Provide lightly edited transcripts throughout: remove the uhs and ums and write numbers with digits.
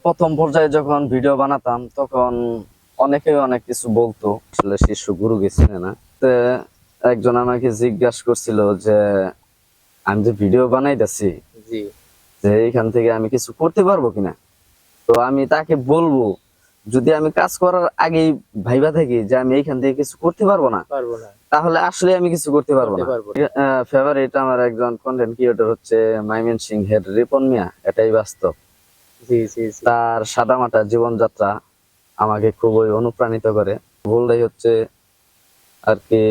প্রথম পর্যায়ে যখন ভিডিও বানাতাম তখন অনেকে অনেক কিছু বলতো, আসলে শিষ্য গুরু গেছিল না। তো একজন আমাকে জিজ্ঞাসা করছিল যে আমি যে ভিডিও বানাইতেছি, জি যে এইখান থেকে আমি কিছু করতে পারবো কিনা। তো আমি তাকে বলবো, যদি আমি কাজ করার আগেই ভাইবা থাকি যে আমি এইখান থেকে কিছু করতে পারবো না, পারবো না তাহলে আসলে আমি কিছু করতে পারবো করতে না। পারবো ফেভারিট আমার একজন কন্টেন্ট ক্রিয়েটর হচ্ছে ময়মনসিংহের রিপন মিয়া, এটাই বাস্তব। জি জি জি তার সাদামাটা জীবনযাত্রা আমাকে খুবই অনুপ্রাণিত করে। ভুলটাই হচ্ছে আর কি,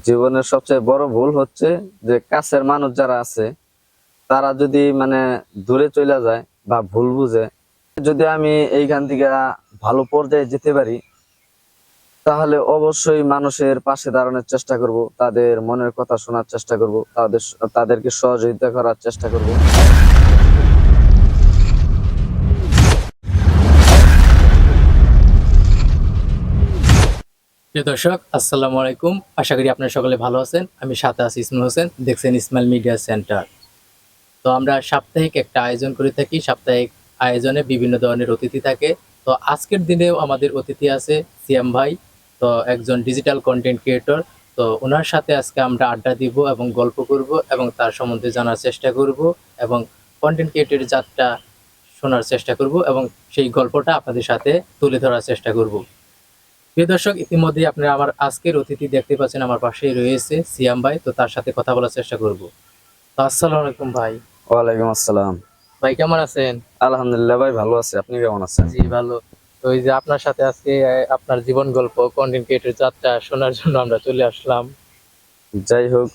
জীবনের সবচেয়ে বড় ভুল হচ্ছে যে কাছের মানুষ যারা আছে তারা যদি মানে দূরে চলে যায় বা ভুল বুঝে, যদি আমি এইখান থেকে ভালো পর্যায়ে যেতে পারি তাহলে অবশ্যই মানুষের পাশে দাঁড়ানোর চেষ্টা করব, তাদের মনের কথা শোনার চেষ্টা করব, তাদেরকে সহযোগিতা করার চেষ্টা করব। প্রিয় দর্শক, আসসালামু আলাইকুম। আশা করি আপনারা সকলে ভালো আছেন। আমি সাথে আছি ইসমাইল হোসেন, দেখছেন ইসমাইল মিডিয়া সেন্টার। তো আমরা সাপ্তাহিক একটা আয়োজন করে থাকি। সাপ্তাহিক আয়োজনে বিভিন্ন ধরনের অতিথি থাকে। তো আজকের দিনেও আমাদের অতিথি আছে সিয়াম ভাই, তো একজন ডিজিটাল কন্টেন্ট ক্রিয়েটর। তো ওনার সাথে আজকে আমরা আড্ডা দিব এবং গল্প করব এবং তার সম্বন্ধে জানার চেষ্টা করব এবং কন্টেন্ট ক্রিয়েটরের যাত্রা শোনার চেষ্টা করব এবং সেই গল্পটা আপনাদের সাথে তুলে ধরার চেষ্টা করব। প্রিয় দর্শক, ইতিমধ্যে আপনারা আমার আজকের অতিথি দেখতে পাচ্ছেন, আমার পাশেই রয়েছে সিয়াম ভাই। তো তার সাথে কথা বলার চেষ্টা করব। তো আসসালামু আলাইকুম ভাই। ওয়ালাইকুম আসসালাম। ভাই কেমন আছেন? আলহামদুলিল্লাহ ভাই, ভালো আছি। আপনি কেমন আছেন? জি ভালো। তো এই যে আপনার সাথে আজকে আপনার জীবন গল্প, কন্টেন্ট ক্রিয়েটর যাত্রা শোনার জন্য আমরা চলে আসলাম। যাই হোক,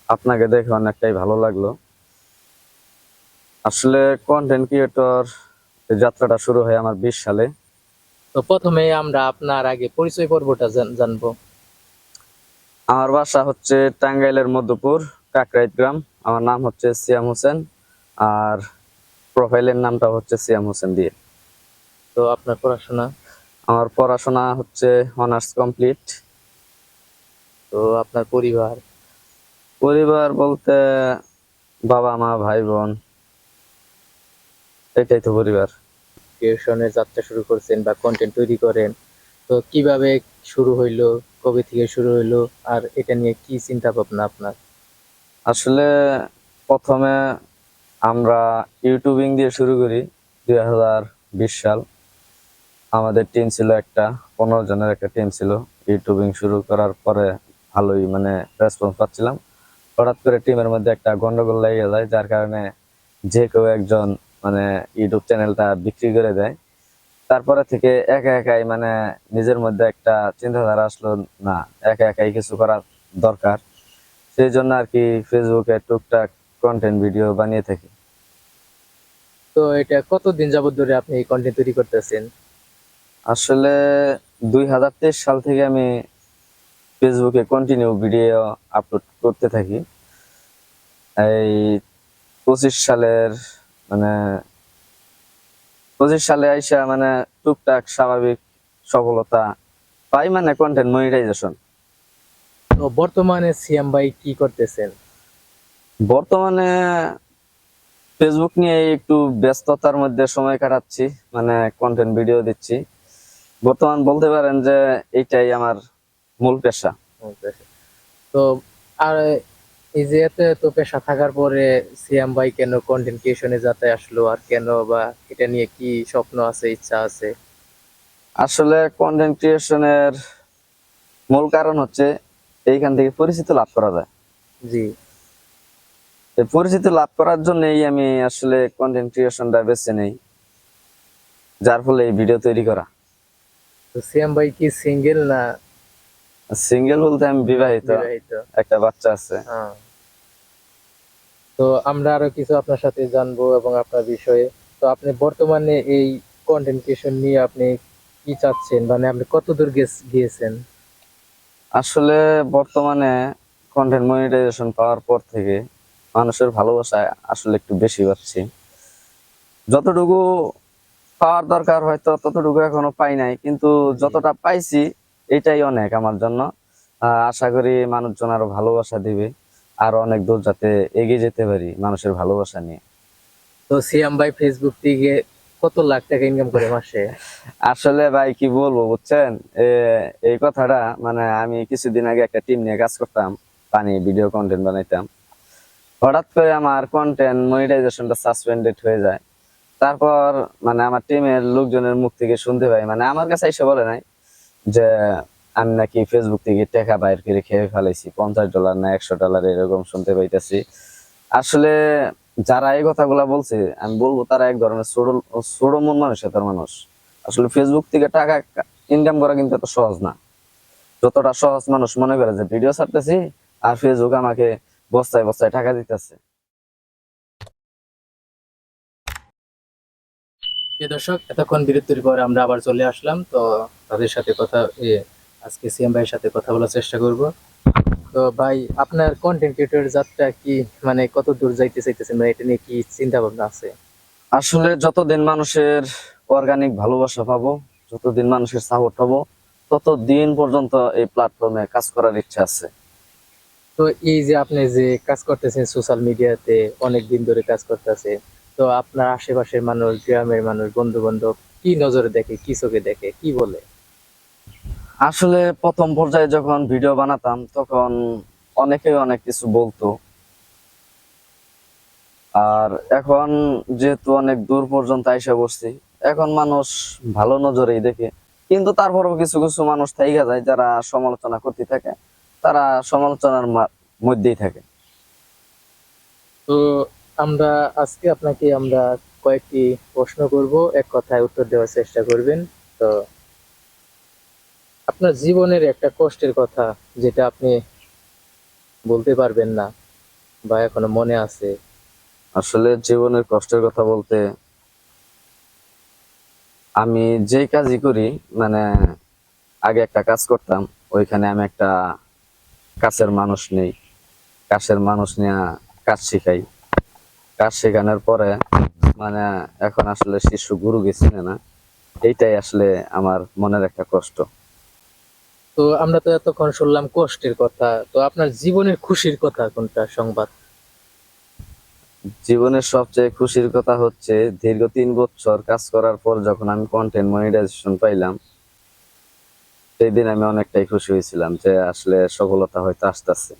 আপনাকে দেখে অনেকটাই ভালো লাগলো। আসলে কন্টেন্ট ক্রিয়েটর যাত্রাটা শুরু হয় আমার 20 সালে। তো প্রথমে আমরা আপনার আগে পরিচয় পর্বটা জানবো। আমার বাসা হচ্ছে টাঙ্গাইলের মধ্যপুর কাকরাইত গ্রাম। আমার নাম হচ্ছে সিয়াম হোসেন, আর প্রোফাইলের নামটা হচ্ছে সিয়াম হোসেন দিয়ে। তো আপনার পড়াশোনা? আমার পড়াশোনা হচ্ছে অনার্স কমপ্লিট। তো আপনার পরিবার? পরিবার বলতে বাবা মা ভাই বোন, এটাই তো পরিবার। ক্রিয়েশনের যাত্রা শুরু করছেন বা কন্টেন্ট তৈরি করেন, তো কিভাবে শুরু হইলো, কবে থেকে শুরু হইলো, আর এটা নিয়ে কি চিন্তা ভাবনা আপনার? আসলে প্রথমে আমরা ইউটিউবিং দিয়ে শুরু করি 2020 সাল। আমাদের টিম ছিল একটা 15 জনের একটা টিম ছিল। ইউটিউবিং শুরু করার পরে ভালোই মানে রেসপন্স পাচ্ছিলাম। হঠাৎ করে টিমের মধ্যে একটা গন্ডগোল লেগে যায়, যার কারণে যে কেউ একজন মানে ইউটিউব চ্যানেলটা বিক্রি করে দেয়। তারপরে থেকে একা একাই মানে নিজের মধ্যে একটা চিন্তাধারা আসলো, না একা একাই কিছু করা দরকার। সেই জন্য আর কি ফেসবুকে টুকটাক কন্টেন্ট ভিডিও বানিয়ে থাকি। তো এটা কতদিন যাবত ধরে আপনি এই কন্টেন্ট তৈরি করতেছেন? আসলে 2023 সাল থেকে আমি ফেসবুকে কন্টিনিউ ভিডিও আপলোড করতে থাকি। এই 25 সালের মানে 25 সালে আইসা মানে টুকটাক স্বাভাবিক সফলতা পাই, মানে কন্টেন্ট মনিটাইজেশন। তো বর্তমানে সিএম ভাই কি করতেছেন? বর্তমানে ফেসবুক নিয়ে একটু ব্যস্ততার মধ্যে সময় কাটাচ্ছি, মানে কন্টেন্ট ভিডিও দিচ্ছি। বর্তমান বলতে পারেন যে এইটাই আমার মূল পেশা। তো আর এই যে এত এত পেশা থাকার পরে সিএম ভাই কেন কন্টেন্ট ক্রিয়েশনে যাতে আসলো, আর কেন, বা এটা নিয়ে কি স্বপ্ন আছে, ইচ্ছা আছে? আসলে কন্টেন্ট ক্রিয়েশনের মূল কারণ হচ্ছে এইখান থেকে পরিচিতি লাভ করা যায়। জি। এই পরিচিতি লাভ করার জন্যই আমি আসলে কন্টেন্ট ক্রিয়েশনটা বেছে নেই, যার ফলে এই ভিডিও তৈরি করা। তো সিএম ভাই কি সিঙ্গেল না সিঙ্গেল বলতে আমি বিবাহিত, বিবাহিত? একটা বাচ্চা আছে। হ্যাঁ। তো আমরা আরো কিছু আপনার সাথে জানবো এবং আপনার বিষয়ে। তো আপনি বর্তমানে এই কন্টেন্ট ক্রিয়েশন নিয়ে আপনি কি চাচ্ছেন, মানে আপনি কতদূর গিয়েছেন? আসলে বর্তমানে কন্টেন্ট মনিটাইজেশন পাওয়ার পর থেকে মানুষের ভালোবাসা আসলে একটু বেশি পাচ্ছি। যতটুকু পাওয়ার দরকার হয়তো ততটুকু এখনো পাই নাই, কিন্তু যতটা পাইছি এটাই অনেক আমার জন্য। আশা করি মানুষজন আরো ভালোবাসা দিবে, আরো অনেক দূর যাতে এগিয়ে যেতে পারি মানুষের ভালোবাসা নিয়ে। তো সিয়াম ভাই ফেসবুক থেকে কত লাখ টাকা ইনকাম করে মাসে? আসলে ভাই কি বলবো বুঝছেন, এই কথাটা মানে আমি কিছুদিন আগে একটা টিম নিয়ে কাজ করতাম, পানি ভিডিও কন্টেন্ট বানাইতাম। হঠাৎ করে আমার কন্টেন্ট মনিটাইজেশনটা সাসপেন্ডেড হয়ে যায়। তারপর মানে আমার টিমের লোকজনের মুখ থেকে শুনতে পাই, মানে আমার কাছে এসে বলে নাই যে আমি নাকি ফেসবুক থেকে টাকা বাইর করে খেয়ে ফেলাইছি, $50 না $100 এরকম শুনতে পাইতেছি। আসলে যারা এই কথাগুলা বলছে আমি বলবো তারা এক ধরনের ছোট মন মানুষের মানুষ। আসলে ফেসবুক থেকে টাকা ইনকাম করা কিন্তু এত সহজ না, যতটা সহজ মানুষ মনে করে যে ভিডিও ছাড়তেছি আর ফেসবুক আমাকে বস্তায় বস্তায় টাকা দিতেছে। প্রিয় দর্শক, এতক্ষণ বিরতির পর আমরা আবার চলে আসলাম। তো তাদের সাথে আজকে সিএম ভাইয়ের সাথে কথা বলার চেষ্টা করব। তো ভাই, আপনার কন্টেন্ট ক্রিয়েটর যাত্রা কি, মানে কত দূর যাইতে চাইতেছেন, মানে এটা নিয়ে কি চিন্তা ভাবনা আছে? আসলে যতদিন মানুষের অর্গানিক ভালোবাসা পাবো, যতদিন মানুষের সাপোর্ট পাবো, ততদিন পর্যন্ত এই প্ল্যাটফর্মে কাজ করার ইচ্ছা আছে। তো এই যে আপনি যে কাজ করতেছেন সোশ্যাল মিডিয়াতে, অনেক দিন ধরে কাজ করতেছে, তো আপনার আশেপাশের মানুষ, গ্রামের মানুষ, বন্ধু বান্ধব কি নজরে দেখে, কি চোখে দেখে, কি বলে? আসলে প্রথম পর্যায়ে যখন ভিডিও বানাতাম তখন অনেকে অনেক কিছু বলতো, আর এখন যেহেতু অনেক দূর পর্যন্ত আইসা বসছি, এখন মানুষ ভালো নজরেই দেখে। কিন্তু তারপরেও কিছু কিছু মানুষ থাইকা যায় যারা সমালোচনা করতে থাকে, তারা সমালোচনার মধ্যেই থাকে। তো আমরা আজকে আমরা কয়েকটি প্রশ্ন করব, এক কথায় উত্তর দেওয়ার চেষ্টা করবেন। তো আপনার জীবনের একটা কষ্টের কথা যেটা আপনি বলতে পারবেন না বা এখনো মনে আছে? আসলে জীবনের কষ্টের কথা বলতে, আমি যে কাজই করি মানে আগে একটা কাজ করতাম, ওইখানে আমি একটা কাছের মানুষ নেই, কাছের মানুষ নিয়ে কাজ শিখাই। কাজ শেখানোর পরে মানে এখন আসলে শিশু গুরু গেছি না, এইটাই আসলে আমার মনের একটা কষ্ট। তো আমরা তো এতক্ষণ শুনলাম কষ্টের কথা, তো আপনার জীবনের খুশির কথা কোনটা সংবাদ? জীবনের সবচেয়ে খুশির কথা হচ্ছে দীর্ঘ 3 বছর কাজ করার পর যখন আমি কন্টেন্ট মনিটাইজেশন পাইলাম, সেই দিন আমি অনেকটাই খুশি হয়েছিলাম যে আসলে সফলতা হয়তো আসতেছে।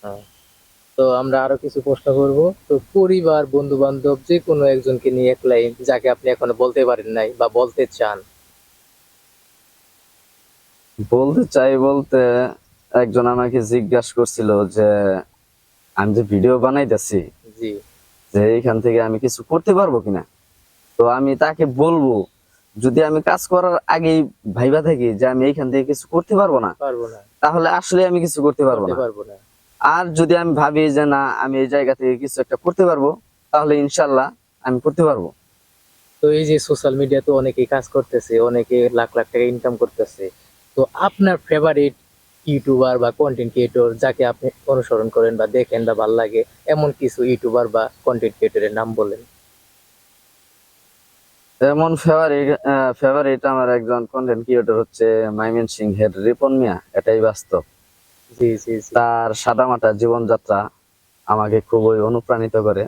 হ্যাঁ। তো আমরা আরো কিছু প্রশ্ন করব। তো পরিবার, বন্ধু বান্ধব, যে কোনো একজনকে নিয়ে এক লাইন যাকে আপনি এখনো বলতে পারেন নাই বা বলতে চান। বলতে চাই বলতে, একজন আমাকে জিজ্ঞাসা করছিল যে আমি যে ভিডিও বানাইতেছি, জি। যে এইখান থেকে আমি কিছু করতে পারবো কিনা। তো আমি তাকে বলবো, যদি আমি কাজ করার আগেই ভাইবা থাকি যে আমি এইখান থেকে কিছু করতে পারবো না, পারবো না। তাহলে আসলে আমি কিছু করতে পারবো করতে না। পারবো না। আর যদি আমি ভাবি যে না আমি এই জায়গা থেকে কিছু একটা করতে পারবো, তাহলে ইনশাল্লাহ আমি করতে পারবো। তো এই যে সোশ্যাল মিডিয়াতে অনেকেই কাজ করতেছে, অনেকে লাখ লাখ টাকা ইনকাম করতেছে, তো আপনার ফেভারিট ইউটিউবার বা কন্টেন্ট ক্রিয়েটর যাকে আপনি অনুসরণ করেন বা দেখেন বা ভালো লাগে, এমন কিছু ইউটিউবার বা কন্টেন্ট ক্রিয়েটরের নাম বলেন। এমন ফেভারিট আমার একজন কন্টেন্ট ক্রিয়েটর হচ্ছে ময়মনসিংহের রিপন মিয়া, এটাই বাস্তব। জি জি জি। তার সাদামাটা জীবনযাত্রা আমাকে খুবই অনুপ্রাণিত করে,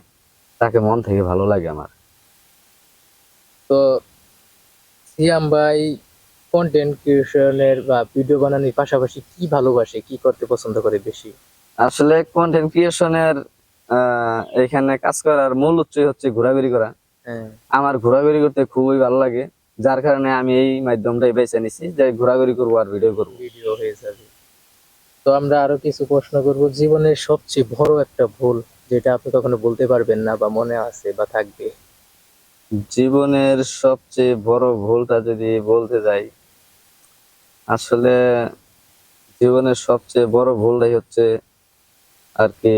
তাকে মন থেকে ভালো লাগে আমার। তো সিয়াম ভাই কন্টেন্ট ক্রিয়েশনের বা ভিডিও বানানোর পাশাপাশি কি ভালোবাসে, কি করতে পছন্দ করে বেশি? আসলে কন্টেন্ট ক্রিয়েশনের এখানে কাজ করার মূল উৎসই হচ্ছে ঘোরাঘুরি করা। হ্যাঁ। আমার ঘোরাঘুরি করতে খুবই ভালো লাগে, যার কারণে আমি এই মাধ্যমটাই বেছে নিছি যে ঘোরাঘুরি করবো আর ভিডিও করবো। ভিডিও হয়ে যাবে। তো আমরা আরো কিছু প্রশ্ন করব। জীবনের সবচেয়ে বড় একটা ভুল যেটা আপনি কখনো বলতে পারবেন না বা মনে আছে বা থাকবে? জীবনের সবচেয়ে বড় ভুলটা যদি বলতে যাই, আসলে জীবনের সবচেয়ে বড় ভুলটাই হচ্ছে আর কি,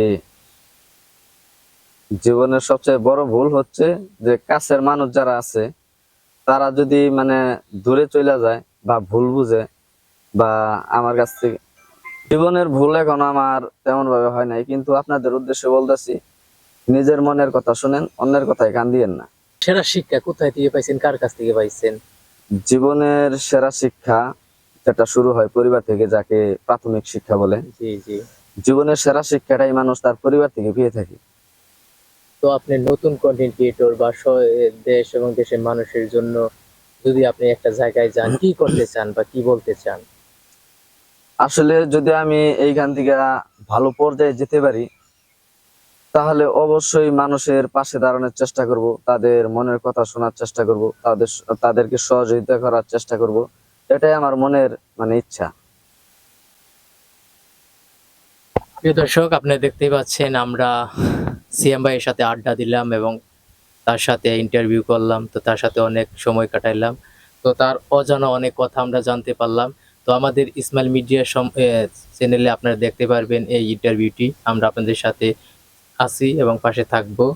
জীবনের সবচেয়ে বড় ভুল হচ্ছে যে কাছের মানুষ যারা আছে তারা যদি মানে দূরে চলে যায় বা ভুল বুঝে বা আমার কাছ থেকে। জীবনের ভুল এখন আমার তেমন ভাবে হয় নাই, কিন্তু আপনাদের উদ্দেশ্যে বলতেছি, নিজের মনের কথা শুনেন, অন্যের কথায় কান দিয়েন না। সেরা শিক্ষা কোথায় থেকে পাইছেন, কার কাছ থেকে পাইছেন? জীবনের সেরা শিক্ষা যেটা শুরু হয় পরিবার থেকে, যাকে প্রাথমিক শিক্ষা বলে। জি জি। জীবনের সেরা শিক্ষাটাই মানুষ তার পরিবার থেকে পেয়ে থাকে। তো আপনি নতুন কন্টেন্ট ক্রিয়েটর বা দেশ এবং দেশের মানুষের জন্য যদি আপনি একটা জায়গায় যান, কি করতে চান বা কি বলতে চান? আসলে যদি আমি এইখান থেকে ভালো পর্যায়ে যেতে পারি, তাহলে অবশ্যই মানুষের পাশে দাঁড়ানোর চেষ্টা করব, তাদের মনের কথা শোনার চেষ্টা করব, তাদেরকে সহযোগিতা করার চেষ্টা করব। এটাই আমার মনের ইচ্ছা। প্রিয় দর্শক, আপনি দেখতেই পাচ্ছেন আমরা সিএম ভাইয়ের সাথে আড্ডা দিলাম এবং তার সাথে ইন্টারভিউ করলাম। তো তার সাথে অনেক সময় কাটাইলাম। তো তার অজানা অনেক কথা আমরা জানতে পারলাম। তো আমাদের ইসমাইল মিডিয়া চ্যানেলে আপনারা দেখতে পারবেন এই ইন্টারভিউটি। আমরা আপনাদের সাথে আছি এবং পাশে থাকবো।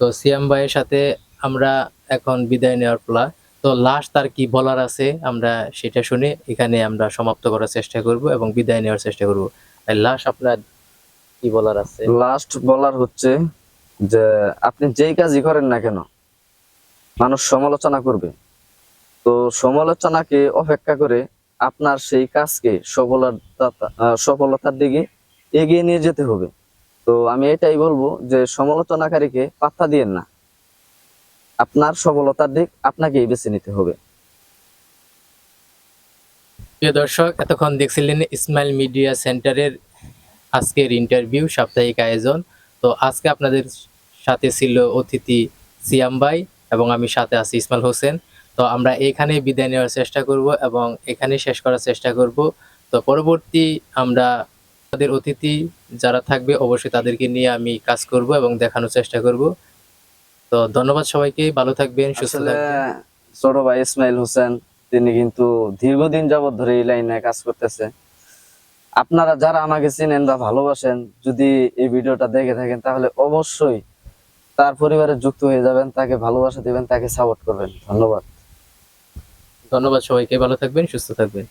তো সিয়াম ভাইয়ের সাথে আমরা এখন বিদায় নেওয়ার পালা। তো লাস্ট তার কি বলার আছে আমরা সেটা শুনে এখানে আমরা সমাপ্ত করার চেষ্টা করব এবং বিদায় নেওয়ার চেষ্টা করব। লাস্ট আপনার কি বলার আছে? লাস্ট বলার হচ্ছে যে আপনি যেই কাজই করেন না কেন, মানুষ সমালোচনা করবে। তো সমালোচনাকে অপেক্ষা করে আপনার সেই কাজকে সফলতার দিকে এগিয়ে নিয়ে যেতে হবে। তো আমি এটাই বলবো যে সমালোচনাকারীকে পাত্তা দিয়েন না, আপনার সফলতার দিক আপনাকেই বেছে নিতে হবে। প্রিয় দর্শক, এতক্ষণ দেখছিলেন ইসমাইল মিডিয়া সেন্টারের আজকের ইন্টারভিউ, সাপ্তাহিক আয়োজন। তো আজকে আপনাদের সাথে ছিল অতিথি সিয়াম ভাই এবং আমি সাথে আছি ইসমাইল হোসেন। তো আমরা এখানে বিদায় নেওয়ার চেষ্টা করব এবং এখানে শেষ করার চেষ্টা করব। তো পরবর্তী আমরা আমাদের অতিথি যারা থাকবে অবশ্যই তাদেরকে নিয়ে আমি কাজ করব এবং দেখানোর চেষ্টা করব। তো ধন্যবাদ সবাইকে, ভালো থাকবেন, সুস্থ আসলে থাকবেন। ছোট ভাই ইসমাইল হোসেন, তিনি কিন্তু দীর্ঘদিন যাবত ধরে এই লাইনে কাজ করতেছে। আপনারা যারা আমাকে চেনেন বা ভালোবাসেন, যদি এই ভিডিওটা দেখে থাকেন, তাহলে অবশ্যই তার পরিবারে যুক্ত হয়ে যাবেন, তাকে ভালোবাসা দিবেন, তাকে সাপোর্ট করবেন। ধন্যবাদ। ধন্যবাদ সবাইকে, ভালো থাকবেন, সুস্থ থাকবেন।